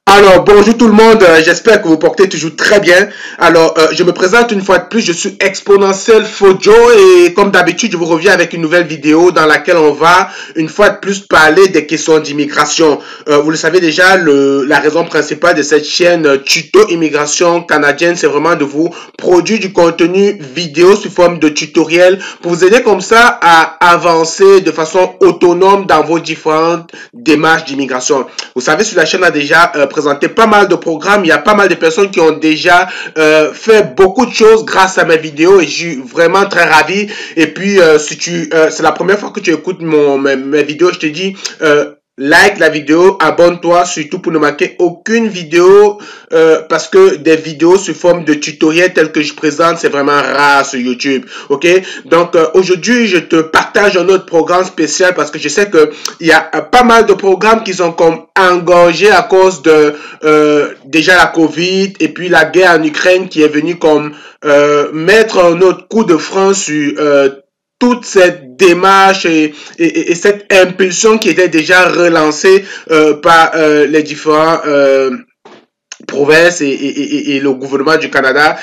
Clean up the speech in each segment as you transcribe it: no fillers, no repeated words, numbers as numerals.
Alors, bonjour tout le monde, j'espère que vous portez toujours très bien. Alors, je me présente une fois de plus, je suis Exponentiel Fojo et comme d'habitude, je vous reviens avec une nouvelle vidéo dans laquelle on va une fois de plus parler des questions d'immigration. Vous le savez déjà, la raison principale de cette chaîne Tuto Immigration Canadienne, c'est vraiment de vous produire du contenu vidéo sous forme de tutoriel pour vous aider comme ça à avancer de façon autonome dans vos différentes démarches d'immigration. Vous savez, sur la chaîne, on a déjà présenté pas mal de programmes. Il y a pas mal de personnes qui ont déjà fait beaucoup de choses grâce à mes vidéos et je suis vraiment très ravi. Et puis, si c'est la première fois que tu écoutes mes vidéos, je te dis, like la vidéo, abonne-toi surtout pour ne manquer aucune vidéo parce que des vidéos sous forme de tutoriel tels que je présente, c'est vraiment rare sur YouTube. Ok, donc aujourd'hui je te partage un autre programme spécial parce que je sais que il y a pas mal de programmes qui sont comme engorgés à cause de déjà la Covid et puis la guerre en Ukraine qui est venue comme mettre un autre coup de frein sur toute cette démarche et cette impulsion qui était déjà relancée par les différents province et le gouvernement du Canada.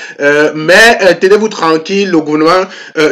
Mais tenez-vous tranquille, le gouvernement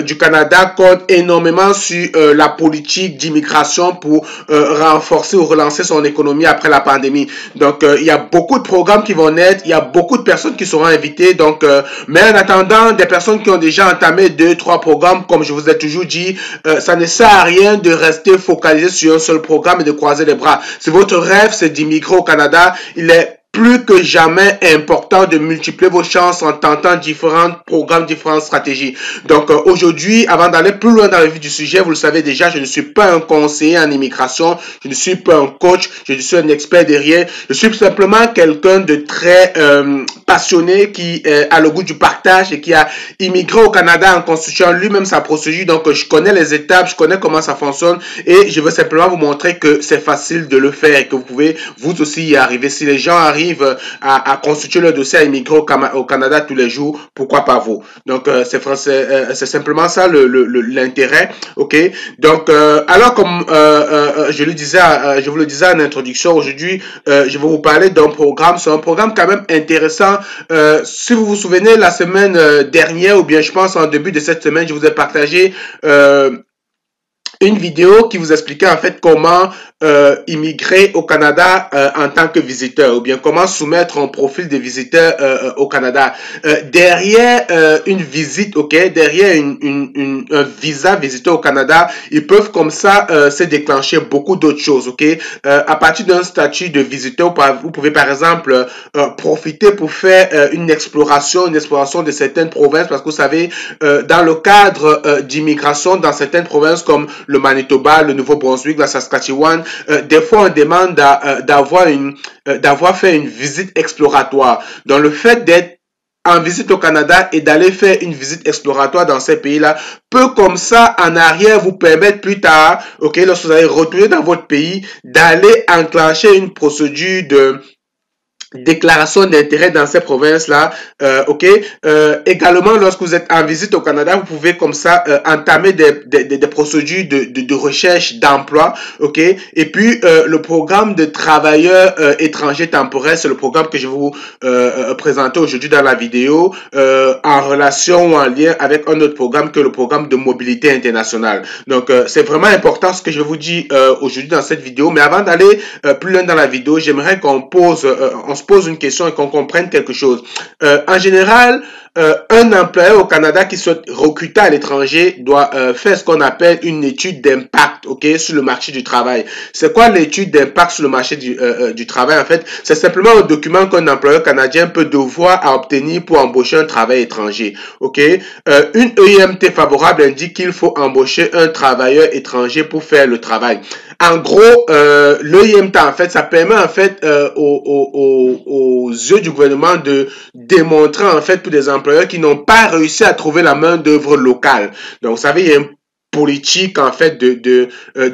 du Canada compte énormément sur la politique d'immigration pour renforcer ou relancer son économie après la pandémie. Donc, il y a beaucoup de programmes qui vont naître, il y a beaucoup de personnes qui seront invitées. Donc, mais en attendant, des personnes qui ont déjà entamé 2-3 programmes, comme je vous ai toujours dit, ça ne sert à rien de rester focalisé sur un seul programme et de croiser les bras. Si votre rêve, c'est d'immigrer au Canada, il est plus que jamais important de multiplier vos chances en tentant différents programmes, différentes stratégies. Donc aujourd'hui, avant d'aller plus loin dans le vif du sujet, vous le savez déjà, je ne suis pas un conseiller en immigration, je ne suis pas un coach, je suis un expert derrière, je suis simplement quelqu'un de très passionné qui a le goût du partage et qui a immigré au Canada en constituant lui-même sa procédure. Donc je connais les étapes, je connais comment ça fonctionne et je veux simplement vous montrer que c'est facile de le faire et que vous pouvez vous aussi y arriver. Si les gens arrivent à constituer le dossier à immigrer au Canada tous les jours, pourquoi pas vous? Donc c'est simplement ça l'intérêt, ok? Donc alors comme je vous le disais en introduction, aujourd'hui je vais vous parler d'un programme. C'est un programme quand même intéressant. Si vous vous souvenez, la semaine dernière ou bien je pense en début de cette semaine, je vous ai partagé une vidéo qui vous expliquait en fait comment immigrer au Canada en tant que visiteur ou bien comment soumettre un profil de visiteur au Canada. Derrière une visite, ok, derrière un visa visiteur au Canada, ils peuvent comme ça se déclencher beaucoup d'autres choses, ok. À partir d'un statut de visiteur, vous pouvez par exemple profiter pour faire une exploration de certaines provinces parce que vous savez, dans le cadre d'immigration dans certaines provinces comme le Manitoba, le Nouveau-Brunswick, la Saskatchewan, des fois on demande d'avoir fait une visite exploratoire. Donc le fait d'être en visite au Canada et d'aller faire une visite exploratoire dans ces pays-là peut comme ça en arrière vous permettre plus tard, ok, lorsque vous allez retourner dans votre pays, d'aller enclencher une procédure de déclaration d'intérêt dans ces provinces-là, ok. Également, lorsque vous êtes en visite au Canada, vous pouvez comme ça entamer des procédures de recherche d'emploi, ok. Et puis le programme de travailleurs étrangers temporaires, c'est le programme que je vais vous présenter aujourd'hui dans la vidéo, en relation ou en lien avec un autre programme que le programme de mobilité internationale. Donc c'est vraiment important ce que je vais vous dire aujourd'hui dans cette vidéo. Mais avant d'aller plus loin dans la vidéo, j'aimerais qu'on se pose une question et qu'on comprenne quelque chose. En général, un employeur au Canada qui souhaite recruter à l'étranger doit faire ce qu'on appelle une étude d'impact, ok, sur le marché du travail. C'est quoi l'étude d'impact sur le marché du travail? En fait, c'est simplement un document qu'un employeur canadien peut devoir à obtenir pour embaucher un travailleur étranger, ok. Une EIMT favorable indique qu'il faut embaucher un travailleur étranger pour faire le travail. En gros, l'EIMT, en fait, ça permet en fait aux yeux du gouvernement de démontrer en fait pour des employeurs qui n'ont pas réussi à trouver la main d'œuvre locale. Donc, vous savez, il y a une politique en fait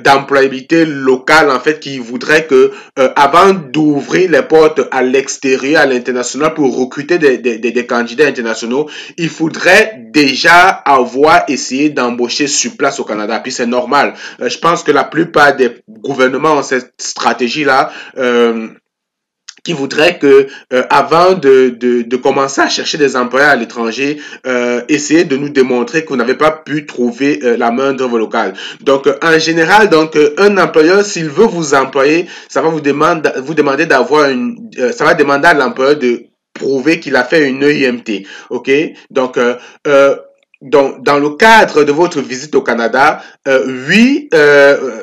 d'employabilité locale en fait qui voudrait que avant d'ouvrir les portes à l'extérieur, à l'international pour recruter des candidats internationaux, il faudrait déjà avoir essayé d'embaucher sur place au Canada. Puis c'est normal. Je pense que la plupart des gouvernements ont cette stratégie là. qui voudrait que avant de commencer à chercher des employés à l'étranger, essayez de nous démontrer que vous n'avez pas pu trouver la main-d'œuvre locale. Donc en général, donc un employeur, s'il veut vous employer, ça va vous demander d'avoir ça va demander à l'employeur de prouver qu'il a fait une EIMT. Ok, donc dans le cadre de votre visite au Canada, oui,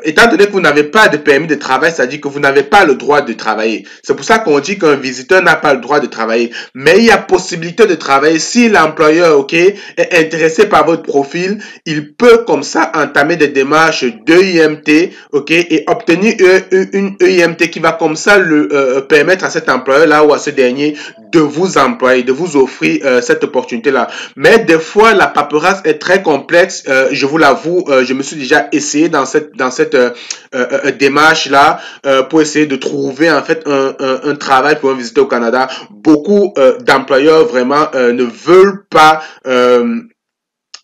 étant donné que vous n'avez pas de permis de travail, c'est-à-dire que vous n'avez pas le droit de travailler. C'est pour ça qu'on dit qu'un visiteur n'a pas le droit de travailler. Mais il y a possibilité de travailler. Si l'employeur, ok, est intéressé par votre profil, il peut comme ça entamer des démarches d'EIMT, ok, et obtenir une EIMT qui va comme ça le permettre à cet employeur-là ou à ce dernier de vous employer, de vous offrir cette opportunité-là. Mais des fois, la paperasse est très complexe. Je vous l'avoue, je me suis déjà essayé dans cette démarche-là pour essayer de trouver en fait un travail pour un visiteur au Canada. Beaucoup d'employeurs vraiment ne veulent pas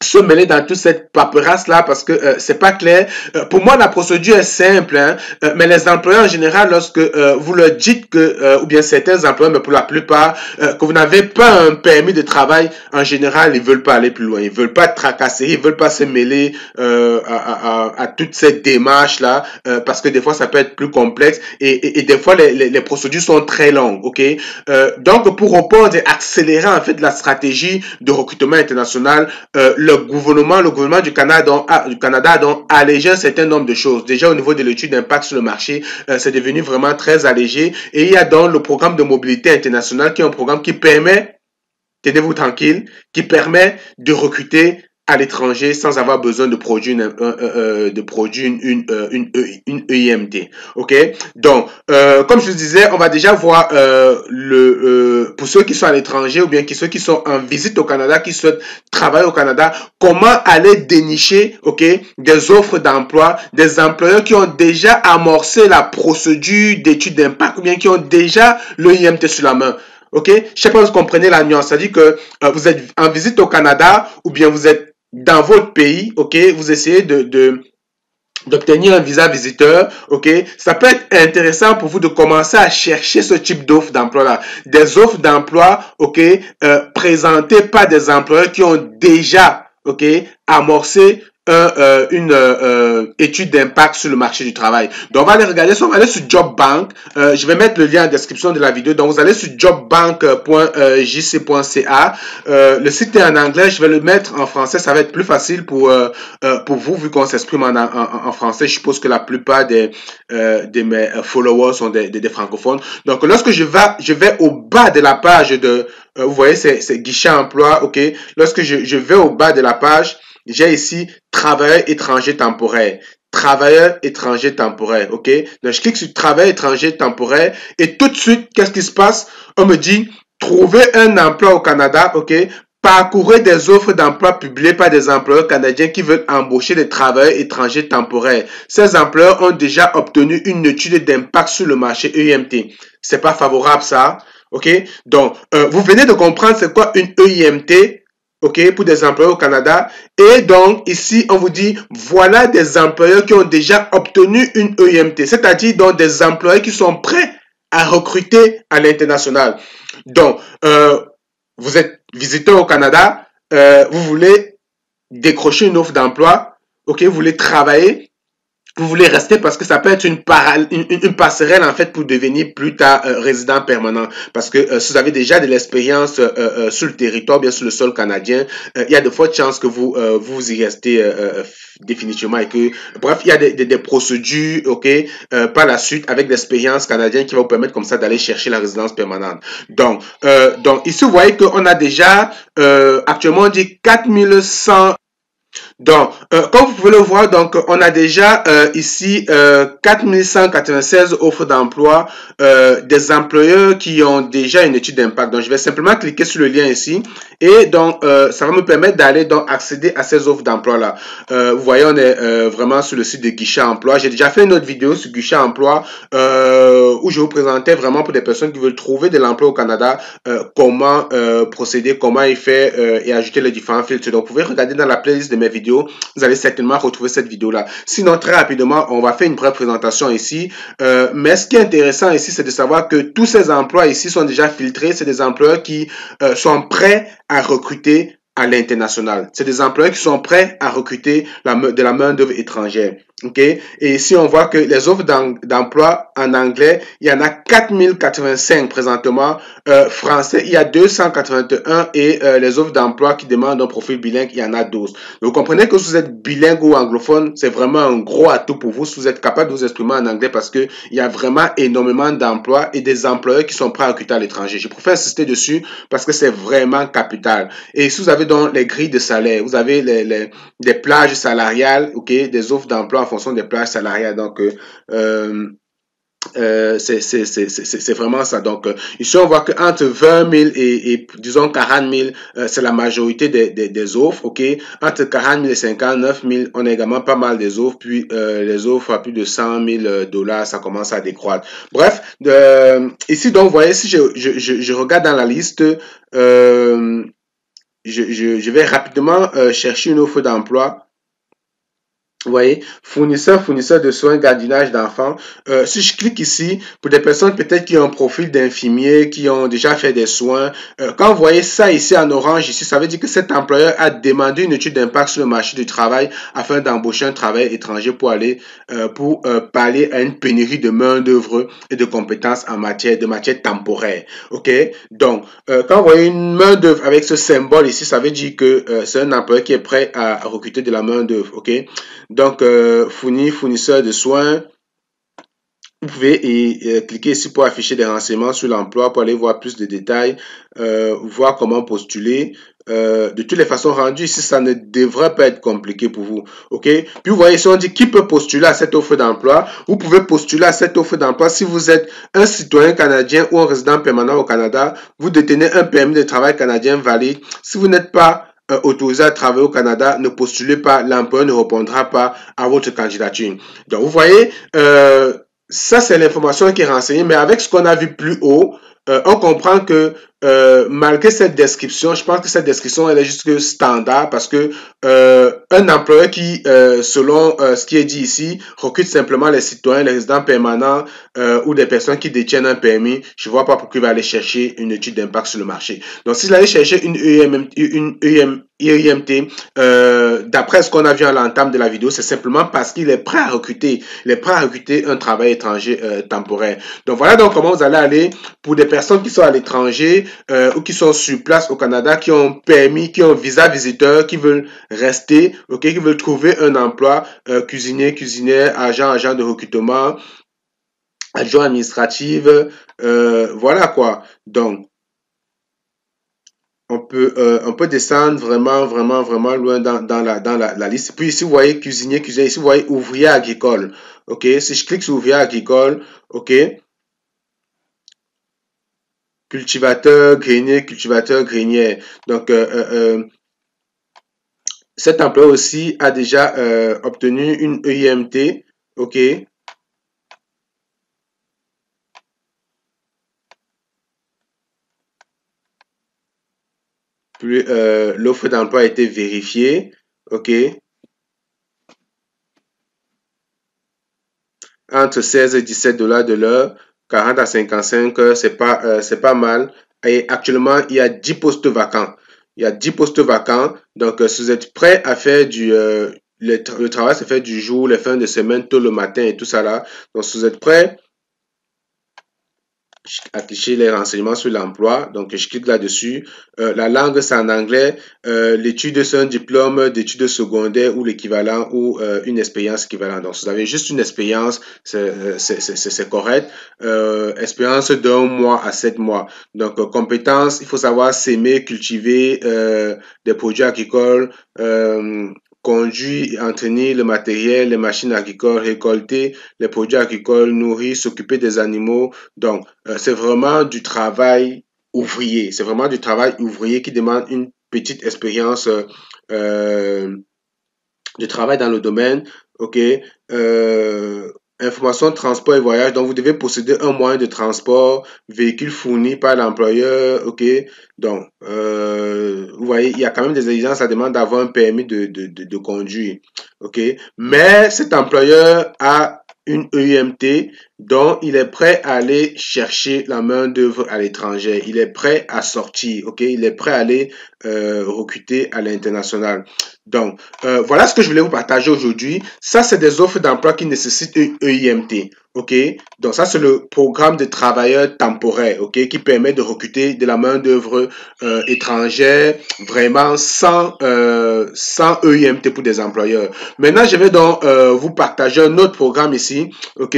se mêler dans toute cette paperasse là parce que c'est pas clair. Pour moi la procédure est simple, hein, mais les employeurs en général lorsque vous leur dites que ou bien certains employeurs, mais pour la plupart que vous n'avez pas un permis de travail, en général ils veulent pas aller plus loin, ils veulent pas tracasser, ils veulent pas se mêler à toute cette démarche là parce que des fois ça peut être plus complexe et des fois les procédures sont très longues, ok. Donc pour répondre et accélérer en fait la stratégie de recrutement international, le gouvernement du Canada a donc allégé un certain nombre de choses. Déjà au niveau de l'étude d'impact sur le marché, c'est devenu vraiment très allégé. Et il y a donc le programme de mobilité internationale qui est un programme qui permet, tenez-vous tranquille, qui permet de recruter à l'étranger sans avoir besoin de produire une EIMT. Ok, donc comme je vous disais, on va déjà voir pour ceux qui sont à l'étranger ou bien ceux qui sont en visite au Canada, qui souhaitent travailler au Canada, comment aller dénicher, ok, des offres d'emploi, des employeurs qui ont déjà amorcé la procédure d'étude d'impact ou bien qui ont déjà l'EIMT sur la main. Ok, je sais pas si vous comprenez la nuance, c'est-à-dire que vous êtes en visite au Canada ou bien vous êtes dans votre pays, ok, vous essayez d'obtenir un visa visiteur, ok, ça peut être intéressant pour vous de commencer à chercher ce type d'offres d'emploi là, des offres d'emploi, ok, présentées par des employeurs qui ont déjà, ok, amorcé une étude d'impact sur le marché du travail. Donc on va aller regarder, on va aller sur JobBank. Je vais mettre le lien en description de la vidéo. Donc vous allez sur jobbank.jc.ca. Le site est en anglais, je vais le mettre en français, ça va être plus facile pour vous vu qu'on s'exprime en français. Je suppose que la plupart de mes followers sont des francophones. Donc lorsque je vais au bas de la page de vous voyez c'est guichet emploi, ok. Lorsque je vais au bas de la page, j'ai ici travailleur étranger temporaire. Travailleur étranger temporaire, ok? Donc, je clique sur travailleur étranger temporaire et tout de suite, qu'est-ce qui se passe? On me dit, trouver un emploi au Canada, ok? Parcourez des offres d'emploi publiées par des employeurs canadiens qui veulent embaucher des travailleurs étrangers temporaires. Ces employeurs ont déjà obtenu une étude d'impact sur le marché EIMT. C'est pas favorable, ça, ok? Donc, vous venez de comprendre c'est quoi une EIMT, ok, pour des employeurs au Canada. Et donc, ici, on vous dit, voilà des employeurs qui ont déjà obtenu une EIMT, c'est-à-dire donc des employeurs qui sont prêts à recruter à l'international. Donc, vous êtes visiteur au Canada, vous voulez décrocher une offre d'emploi, ok, vous voulez travailler, vous voulez rester parce que ça peut être une passerelle en fait pour devenir plus tard résident permanent. Parce que si vous avez déjà de l'expérience sur le territoire, bien sur le sol canadien, il y a de fortes chances que vous y restez définitivement et que bref, il y a des procédures, ok, par la suite avec l'expérience canadienne qui va vous permettre comme ça d'aller chercher la résidence permanente. Donc ici vous voyez qu'on a déjà actuellement on dit 4100. Donc, comme vous pouvez le voir, donc on a déjà ici 4196 offres d'emploi des employeurs qui ont déjà une étude d'impact. Donc, je vais simplement cliquer sur le lien ici et donc ça va me permettre d'aller donc accéder à ces offres d'emploi là. Vous voyez, on est vraiment sur le site de Guichet Emploi. J'ai déjà fait une autre vidéo sur Guichet Emploi où je vous présentais vraiment pour des personnes qui veulent trouver de l'emploi au Canada comment procéder, comment y faire et ajouter les différents filtres. Donc, vous pouvez regarder dans la playlist de mes vidéos vidéo, vous allez certainement retrouver cette vidéo-là. Sinon, très rapidement, on va faire une brève présentation ici. Mais ce qui est intéressant ici, c'est de savoir que tous ces emplois ici sont déjà filtrés. C'est des employeurs qui sont prêts à recruter à l'international. C'est des employeurs qui sont prêts à recruter de la main-d'œuvre étrangère. OK? Et ici, on voit que les offres d'emploi en anglais, il y en a 4085 présentement. Français, il y a 281 et les offres d'emploi qui demandent un profil bilingue, il y en a 12. Donc, vous comprenez que si vous êtes bilingue ou anglophone, c'est vraiment un gros atout pour vous si vous êtes capable de vous exprimer en anglais parce que il y a vraiment énormément d'emplois et des employeurs qui sont prêts à recruter à l'étranger. Je préfère insister dessus parce que c'est vraiment capital. Et si vous avez donc les grilles de salaire, vous avez des plages salariales, ok, des offres d'emploi en fonction des plages salariales. Donc, c'est vraiment ça. Donc, ici, on voit qu'entre 20 000 et disons 40 000, c'est la majorité des offres, ok. Entre 40 000 et 59 000, on a également pas mal des offres. Puis, les offres à plus de 100 000 dollars, ça commence à décroître. Bref, ici, donc, vous voyez, si je regarde dans la liste, je vais rapidement chercher une offre d'emploi. Vous voyez, fournisseur de soins, gardiennage d'enfants. Si je clique ici, pour des personnes peut-être qui ont un profil d'infirmier, qui ont déjà fait des soins, quand vous voyez ça ici en orange, ici, ça veut dire que cet employeur a demandé une étude d'impact sur le marché du travail afin d'embaucher un travail étranger pour aller pour pallier à une pénurie de main-d'œuvre et de compétences en matière temporaire. OK? Donc, quand vous voyez une main-d'œuvre avec ce symbole ici, ça veut dire que c'est un employeur qui est prêt à recruter de la main-d'œuvre. OK? Donc, fournisseur de soins, vous pouvez cliquer ici pour afficher des renseignements sur l'emploi, pour aller voir plus de détails, voir comment postuler. De toutes les façons, rendu ici, ça ne devrait pas être compliqué pour vous. OK? Puis vous voyez ici, on dit qui peut postuler à cette offre d'emploi. Vous pouvez postuler à cette offre d'emploi si vous êtes un citoyen canadien ou un résident permanent au Canada. Vous détenez un permis de travail canadien valide. Si vous n'êtes pas autorisé à travailler au Canada, ne postulez pas, l'employeur ne répondra pas à votre candidature. Donc, vous voyez, ça c'est l'information qui est renseignée, mais avec ce qu'on a vu plus haut, on comprend que malgré cette description, je pense que cette description elle est juste standard parce que un employeur qui, selon ce qui est dit ici, recrute simplement les citoyens, les résidents permanents ou des personnes qui détiennent un permis, je ne vois pas pourquoi il va aller chercher une étude d'impact sur le marché. Donc, s'il allait chercher une EIMT, d'après ce qu'on a vu à l'entame de la vidéo, c'est simplement parce qu'il est prêt à recruter, il est prêt à recruter un travail étranger temporaire. Donc, voilà donc comment vous allez aller pour des personnes qui sont à l'étranger ou qui sont sur place au Canada, qui ont permis, qui ont visa visiteur, qui veulent rester, ok, qui veulent trouver un emploi, cuisinier, cuisinière, agent de recrutement, adjoint administratif, voilà quoi. Donc, on peut descendre vraiment loin dans la liste. Puis ici, vous voyez cuisinier, cuisinier. Ici, vous voyez ouvrier agricole. OK? Si je clique sur ouvrier agricole, OK? Cultivateur, grenier, cultivateur, grenier. Donc, cet emploi aussi a déjà obtenu une EIMT. OK? Puis l'offre d'emploi a été vérifiée. OK? Entre 16 et 17 dollars de l'heure, 40 à 55 heures, c'est pas mal. Et actuellement, il y a 10 postes vacants. Il y a 10 postes vacants. Donc, si vous êtes prêt à faire le travail se fait du jour, les fins de semaine, tôt le matin et tout ça là. Donc, si vous êtes prêt, afficher les renseignements sur l'emploi. Donc, je clique là-dessus. La langue, c'est en anglais. L'étude, c'est un diplôme d'études secondaires ou l'équivalent ou une expérience équivalente. Donc, si vous avez juste une expérience, c'est correct. Expérience d'1 mois à 7 mois. Donc, compétences, il faut savoir s'aimer, cultiver des produits agricoles, conduire et entretenir le matériel, les machines agricoles, récolter les produits agricoles, nourrir, s'occuper des animaux. Donc, c'est vraiment du travail ouvrier. C'est vraiment du travail ouvrier qui demande une petite expérience de travail dans le domaine. OK? information, transport et voyage. Donc, vous devez posséder un moyen de transport, véhicule fourni par l'employeur. OK. Donc, vous voyez, il y a quand même des exigences. Ça demande d'avoir un permis de conduire. OK. Mais cet employeur a une EUMT, donc il est prêt à aller chercher la main-d'œuvre à l'étranger. Il est prêt à sortir. OK. Il est prêt à aller recruter à l'international. Donc, voilà ce que je voulais vous partager aujourd'hui. Ça, c'est des offres d'emploi qui nécessitent une EIMT. OK? Donc, ça, c'est le programme de travailleurs temporaires, OK? Qui permet de recruter de la main-d'œuvre étrangère vraiment sans EIMT pour des employeurs. Maintenant, je vais donc vous partager un autre programme ici, OK?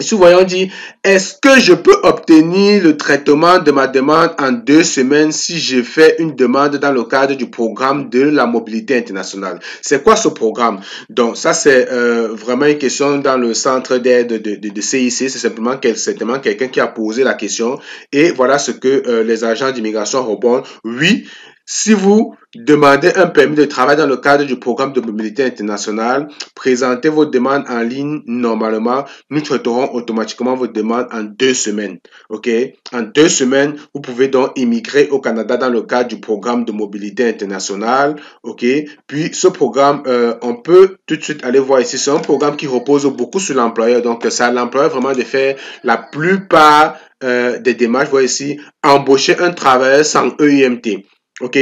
Ici, voyons dit, est-ce que je peux obtenir le traitement de ma demande en 2 semaines si je fais une demande dans le cadre du programme de la mobilité internationale? C'est quoi ce programme? Donc, ça, c'est vraiment une question dans le centre d'aide de CIC. C'est simplement quelqu'un qui a posé la question. Et voilà ce que les agents d'immigration répondent. Oui. Si vous demandez un permis de travail dans le cadre du programme de mobilité internationale, présentez vos demandes en ligne normalement. Nous traiterons automatiquement votre demande en 2 semaines. OK? En 2 semaines, vous pouvez donc immigrer au Canada dans le cadre du programme de mobilité internationale. OK? Puis, ce programme, on peut tout de suite aller voir ici. C'est un programme qui repose beaucoup sur l'employeur. Donc, c'est à l'employeur vraiment de faire la plupart des démarches. Vous voyez ici, embaucher un travailleur sans EIMT. OK?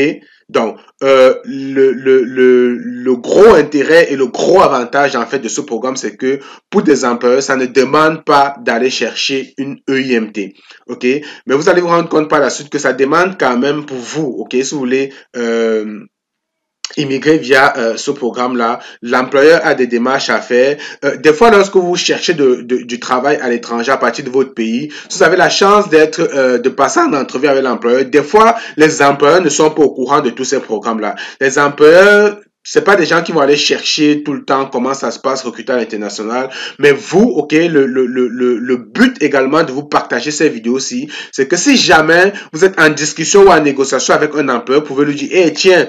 Donc, le gros intérêt et le gros avantage en fait de ce programme, c'est que pour des employeurs, ça ne demande pas d'aller chercher une EIMT. OK? Mais vous allez vous rendre compte par la suite que ça demande quand même pour vous, OK? Si vous voulez immigrer via ce programme-là, l'employeur a des démarches à faire. Des fois, lorsque vous cherchez du travail à l'étranger à partir de votre pays, vous avez la chance de passer en entrevue avec l'employeur. Des fois, les employeurs ne sont pas au courant de tous ces programmes-là. Les employeurs, c'est pas des gens qui vont aller chercher tout le temps comment ça se passe recruter à l'international. Mais vous, OK, le but également de vous partager ces vidéos-ci, c'est que si jamais vous êtes en discussion ou en négociation avec un employeur, vous pouvez lui dire, hey, tiens,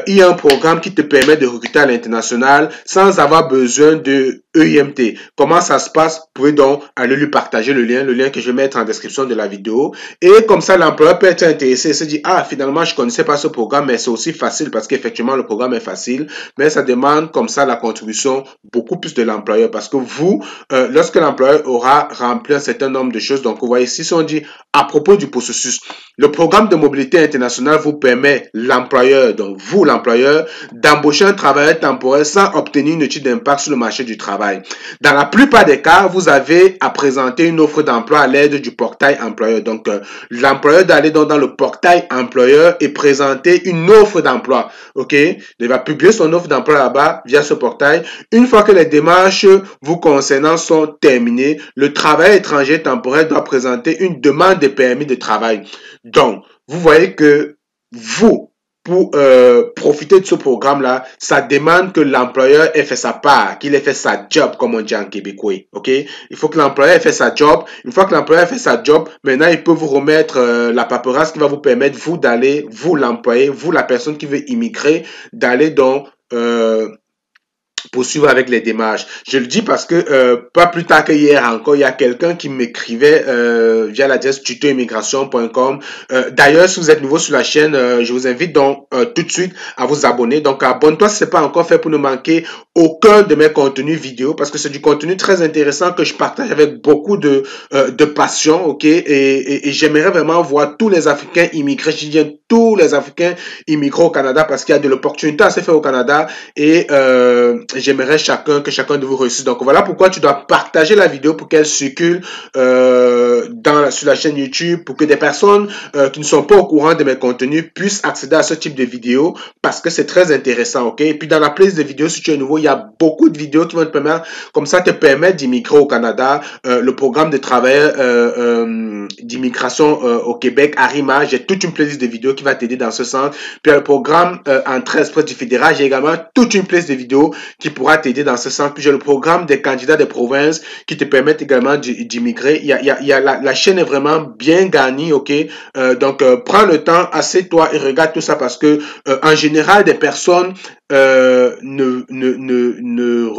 il y a un programme qui te permet de recruter à l'international sans avoir besoin de EIMT. Comment ça se passe? Vous pouvez donc aller lui partager le lien que je vais mettre en description de la vidéo. Et comme ça, l'employeur peut être intéressé et se dire, ah, finalement, je connaissais pas ce programme, mais c'est aussi facile parce qu'effectivement, le programme est facile, mais ça demande comme ça la contribution beaucoup plus de l'employeur parce que vous, lorsque l'employeur aura rempli un certain nombre de choses, donc vous voyez ici, si on dit à propos du processus, le programme de mobilité internationale vous permet, l'employeur, donc vous, l'employeur, d'embaucher un travailleur temporaire sans obtenir une étude d'impact sur le marché du travail. Dans la plupart des cas, vous avez à présenter une offre d'emploi à l'aide du portail employeur. Donc, l'employeur d'aller dans le portail employeur et présenter une offre d'emploi. OK? Il va publier son offre d'emploi là-bas via ce portail. Une fois que les démarches vous concernant sont terminées, le travailleur étranger temporaire doit présenter une demande de permis de travail. Donc, vous voyez que vous, pour profiter de ce programme-là, ça demande que l'employeur ait fait sa part, qu'il ait fait sa job, comme on dit en québécois. OK? Il faut que l'employeur ait fait sa job. Une fois que l'employeur a fait sa job, maintenant, il peut vous remettre la paperasse qui va vous permettre, vous, d'aller, vous, l'employé, vous, la personne qui veut immigrer, d'aller dans poursuivre avec les démarches. Je le dis parce que pas plus tard qu'hier encore, il y a quelqu'un qui m'écrivait via l'adresse tutoimmigration.com. D'ailleurs, si vous êtes nouveau sur la chaîne, je vous invite donc tout de suite à vous abonner. Donc, abonne-toi si ce n'est pas encore fait pour ne manquer aucun de mes contenus vidéo parce que c'est du contenu très intéressant que je partage avec beaucoup de passion, ok? Et j'aimerais vraiment voir tous les Africains immigrer. Je dis bien tous les Africains immigrer au Canada parce qu'il y a de l'opportunité à se faire au Canada et j'aimerais que chacun de vous réussisse. Donc voilà pourquoi tu dois partager la vidéo pour qu'elle circule sur la chaîne YouTube pour que des personnes qui ne sont pas au courant de mes contenus puissent accéder à ce type de vidéos parce que c'est très intéressant, ok? Et puis dans la playlist de vidéos, si tu es nouveau, il y a beaucoup de vidéos qui vont te permettre d'immigrer au Canada. Le programme de travail d'immigration au Québec, Arima, j'ai toute une playlist de vidéos qui qui va t'aider dans ce sens. Puis il y a le programme Entrée Express du fédéral. J'ai également toute une playlist de vidéos qui pourra t'aider dans ce sens. Puis j'ai le programme des candidats des provinces qui te permettent également d'immigrer. La chaîne est vraiment bien garnie, ok? Donc prends le temps, assieds-toi et regarde tout ça parce que en général des personnes ne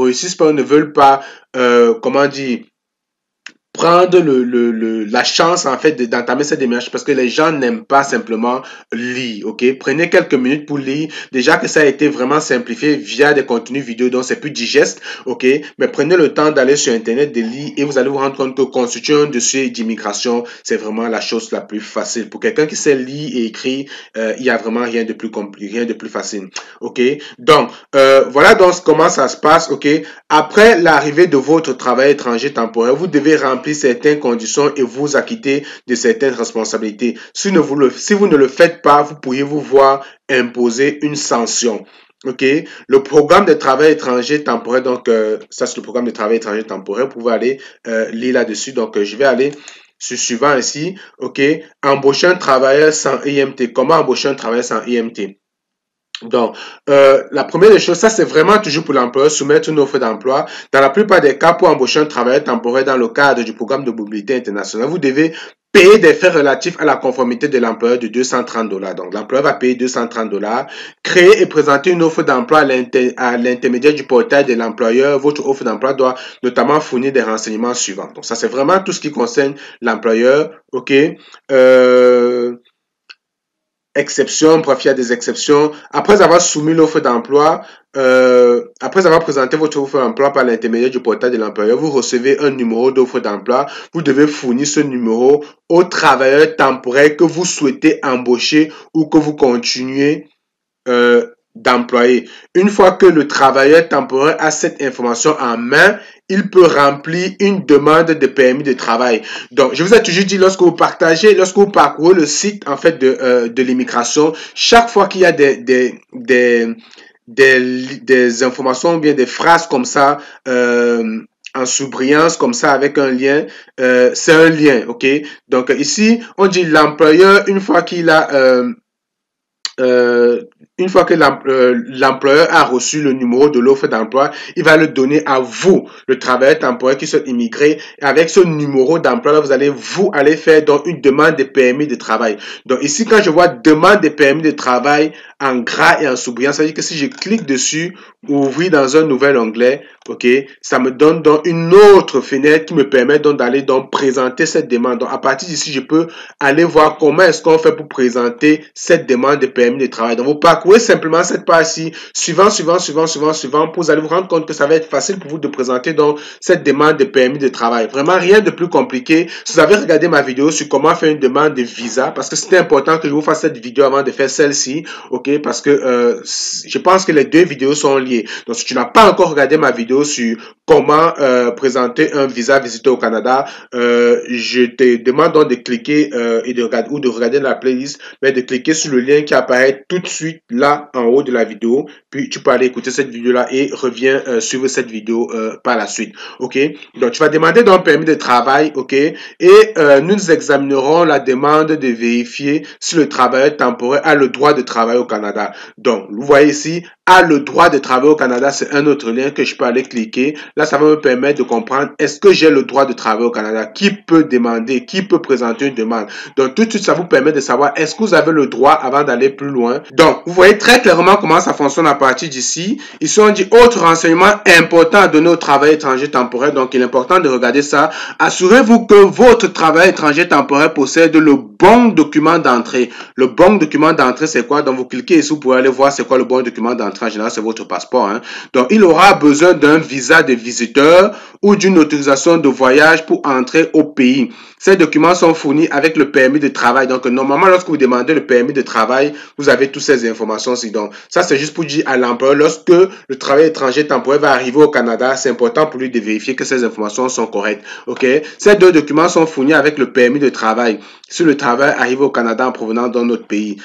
réussissent pas, ne veulent pas, comment dire, prendre la chance en fait d'entamer cette démarche parce que les gens n'aiment pas simplement lire, ok? Prenez quelques minutes pour lire. Déjà que ça a été vraiment simplifié via des contenus vidéo donc c'est plus digeste, ok? Mais prenez le temps d'aller sur internet, de lire et vous allez vous rendre compte que constituer un dossier d'immigration, c'est vraiment la chose la plus facile. Pour quelqu'un qui sait lire et écrire, il y a vraiment rien de plus compliqué, rien de plus facile, ok? Donc, voilà donc comment ça se passe, ok? Après l'arrivée de votre travail étranger temporaire, vous devez remplir certaines conditions et vous acquitter de certaines responsabilités. Si vous ne le faites pas, vous pourriez vous voir imposer une sanction. Ok, le programme de travail étranger temporaire, donc ça c'est le programme de travail étranger temporaire, vous pouvez aller lire là-dessus. Donc je vais aller sur suivant ici. Ok, embaucher un travailleur sans IMT. Comment embaucher un travailleur sans IMT? Donc, la première des choses, ça c'est vraiment toujours pour l'employeur soumettre une offre d'emploi. Dans la plupart des cas, pour embaucher un travailleur temporaire dans le cadre du programme de mobilité internationale, vous devez payer des frais relatifs à la conformité de l'employeur de 230 $. Donc, l'employeur va payer 230 $, créer et présenter une offre d'emploi à l'intermédiaire du portail de l'employeur. Votre offre d'emploi doit notamment fournir des renseignements suivants. Donc, ça c'est vraiment tout ce qui concerne l'employeur. Ok. Exception, bref, il y a des exceptions. Après avoir soumis l'offre d'emploi, après avoir présenté votre offre d'emploi par l'intermédiaire du portail de l'employeur, vous recevez un numéro d'offre d'emploi. Vous devez fournir ce numéro au travailleur temporaire que vous souhaitez embaucher ou que vous continuez d'employer. Une fois que le travailleur temporaire a cette information en main, il peut remplir une demande de permis de travail. Donc, je vous ai toujours dit, lorsque vous parcourez le site en fait de l'immigration, chaque fois qu'il y a des informations ou bien des phrases comme ça, en sous-brillance comme ça avec un lien, c'est un lien, ok? Donc ici, on dit l'employeur, une fois qu'il a une fois que l'employeur a reçu le numéro de l'offre d'emploi, il va le donner à vous, le travailleur temporaire qui souhaite immigrer. Et avec ce numéro d'emploi, vous allez aller faire donc une demande de permis de travail. Donc ici, quand je vois demande de permis de travail en gras et en sous-brillant, ça veut dire que si je clique dessus, ouvrir dans un nouvel onglet, ok, ça me donne donc une autre fenêtre qui me permet donc d'aller donc présenter cette demande. Donc à partir d'ici, je peux aller voir comment est-ce qu'on fait pour présenter cette demande de permis de travail. Donc vous parcourez simplement cette page-ci, suivant, pour vous allez vous rendre compte que ça va être facile pour vous de présenter donc cette demande de permis de travail. Vraiment rien de plus compliqué. Si vous avez regardé ma vidéo sur comment faire une demande de visa, parce que c'était important que je vous fasse cette vidéo avant de faire celle-ci, ok, parce que je pense que les deux vidéos sont liées. Donc si tu n'as pas encore regardé ma vidéo sur comment présenter un visa visiter au Canada, je te demande donc de cliquer et de regarder la playlist, mais de cliquer sur le lien qui apparaît tout de suite là en haut de la vidéo, puis tu peux aller écouter cette vidéo là et reviens suivre cette vidéo par la suite, ok? Donc tu vas demander donc un permis de travail, ok? Et nous examinerons la demande de vérifier si le travailleur temporaire a le droit de travailler au Canada. Donc vous voyez ici, a le droit de travailler au Canada, c'est un autre lien que je peux aller cliquer. Là, ça va me permettre de comprendre, est-ce que j'ai le droit de travailler au Canada? Qui peut demander? Qui peut présenter une demande? Donc, tout de suite, ça vous permet de savoir, est-ce que vous avez le droit avant d'aller plus loin? Donc, vous voyez très clairement comment ça fonctionne à partir d'ici. Ici, on dit, autre renseignement important à donner au travail étranger temporaire. Donc, il est important de regarder ça. Assurez-vous que votre travail étranger temporaire possède le bon document d'entrée. Le bon document d'entrée, c'est quoi? Donc, vous cliquez ici, vous pouvez aller voir c'est quoi le bon document d'entrée. En général, c'est votre passeport. Hein. Donc, il aura besoin d'un visa de visiteur ou d'une autorisation de voyage pour entrer au pays. Ces documents sont fournis avec le permis de travail. Donc, normalement, lorsque vous demandez le permis de travail, vous avez toutes ces informations-ci. Donc, ça, c'est juste pour dire à l'employeur, lorsque le travail étranger temporaire va arriver au Canada, c'est important pour lui de vérifier que ces informations sont correctes. OK? Ces deux documents sont fournis avec le permis de travail si le travail arrive au Canada en provenant d'un autre pays.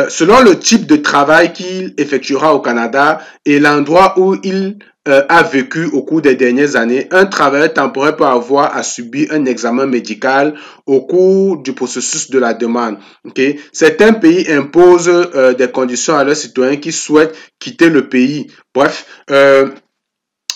Selon le type de travail qu'il effectuera au Canada et l'endroit où il a vécu au cours des dernières années. Un travailleur temporaire peut avoir à subir un examen médical au cours du processus de la demande. Okay? Certains pays imposent des conditions à leurs citoyens qui souhaitent quitter le pays. Bref,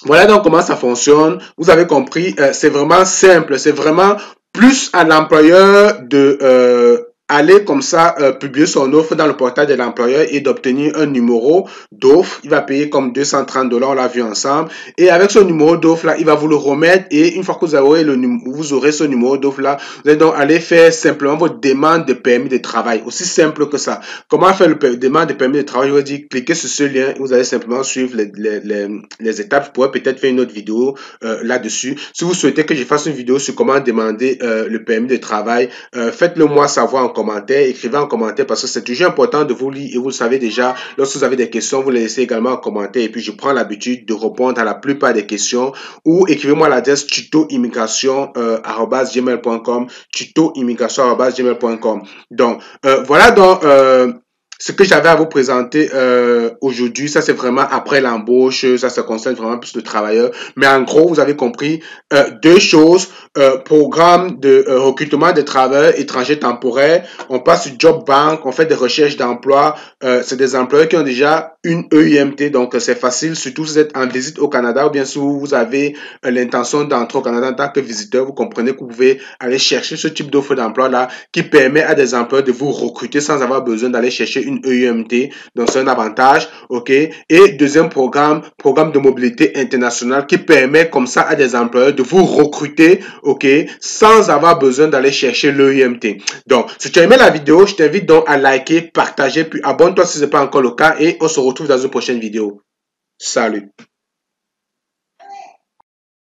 voilà donc comment ça fonctionne. Vous avez compris, c'est vraiment simple. C'est vraiment plus à l'employeur de aller comme ça publier son offre dans le portail de l'employeur et d'obtenir un numéro d'offre. Il va payer comme 230 $, on l'a vu ensemble. Et avec ce numéro d'offre là, il va vous le remettre et une fois que vous aurez ce numéro d'offre là, vous allez donc aller faire simplement votre demande de permis de travail. Aussi simple que ça. Comment faire le demande de permis de travail? Je vous dis, cliquez sur ce lien et vous allez simplement suivre les étapes. Je pourrais peut-être faire une autre vidéo là-dessus. Si vous souhaitez que je fasse une vidéo sur comment demander le permis de travail, faites-le moi savoir en commentaire, écrivez en commentaire parce que c'est toujours important de vous lire et vous le savez déjà, lorsque vous avez des questions, vous les laissez également en commentaire et puis je prends l'habitude de répondre à la plupart des questions ou écrivez-moi à l'adresse tutoimmigration@gmail.com tutoimmigration@gmail.com. Donc, voilà donc ce que j'avais à vous présenter aujourd'hui. Ça, c'est vraiment après l'embauche. Ça concerne vraiment plus de travailleurs. Mais en gros, vous avez compris deux choses. Programme de recrutement de travailleurs étrangers temporaires. On passe sur Job Bank. On fait des recherches d'emploi. C'est des employeurs qui ont déjà une EUMT. Donc, c'est facile. Surtout si vous êtes en visite au Canada ou bien si vous avez l'intention d'entrer au Canada en tant que visiteur. Vous comprenez que vous pouvez aller chercher ce type d'offre d'emploi-là qui permet à des employeurs de vous recruter sans avoir besoin d'aller chercher une EUMT. Donc, c'est un avantage. OK? Et deuxième programme de mobilité internationale qui permet comme ça à des employeurs de vous recruter, OK? Sans avoir besoin d'aller chercher l'EUMT. Donc, si tu as aimé la vidéo, je t'invite donc à liker, partager, puis abonne-toi si ce n'est pas encore le cas et on se retrouve dans une prochaine vidéo. Salut!